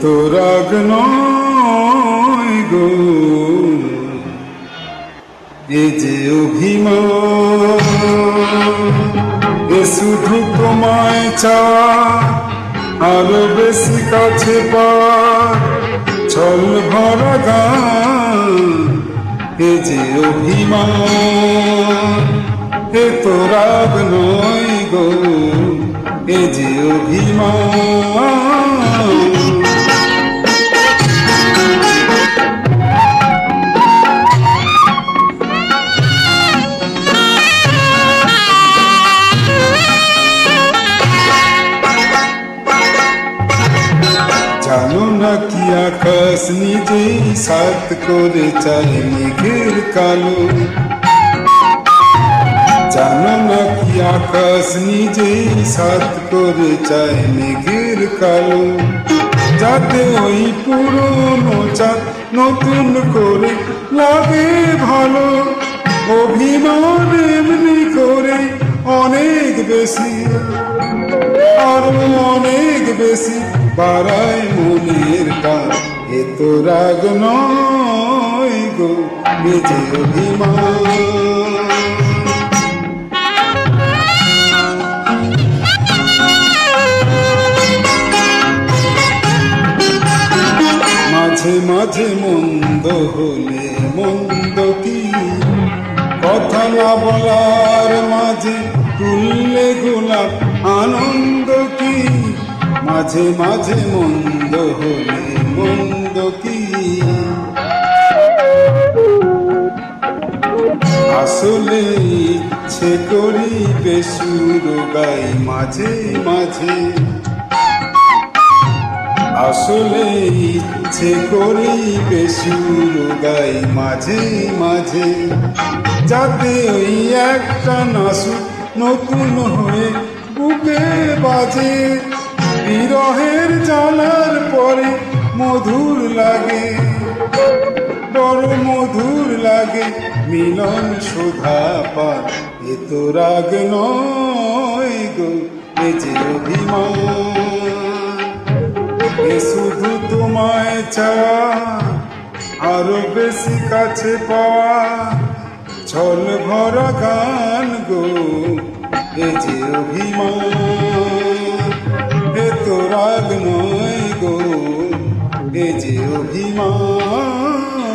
তো রাগ নয় গো, এ যে অভিমান, এ শুধু তোমায় চাওয়া, আরো বেশি কাছে পাওয়া, ছল ভরা গান, এ যে অভিমান, এ তো রাগ নয় গো, এ যে অভিমান। জানো না কি আকাশ নিজেই সাত করে চায় মেঘের কালো, জানো না কি আকাশ নিজেই সাত করে চায় মেঘের কালো, যাতে ওই পুরনো চাঁদ নতুন করে লাগে ভালো। অভিমান এমনি করে অনেক বেশি, আরো অনেক বেশি বাড়ায় মনের টান, এ তো রাগ নয় গো, এ যে অভিমান। মাঝে মাঝে মন্দ হলে মন্দ কি, কথা না বলার মাঝে তুললে গোলাপ আনন্দ কি, মাঝে মাঝে মন্দ হলে মন্দ কি, আসলে ইচ্ছে করি বেসুর গাই মাঝে মাঝে, আসলে ইচ্ছে করি বেসুর গাই মাঝে মাঝে, যাতে ওই একটা নাসু নতুন হয়ে বুকে বাজে। বিরহের জ্বালার পরে মধুর লাগে, বড় মধুর লাগে মিলন সুধা পার, এ তো রাগ নয় গো, এ যে অভিমান, এ শুধু তোমায় চাওয়া, আরো বেশি কাছে পাওয়া, ছল ভরা গান গো, এ যে অভিমান, এ তো রাগ নয় গো, এ যে অভিমান।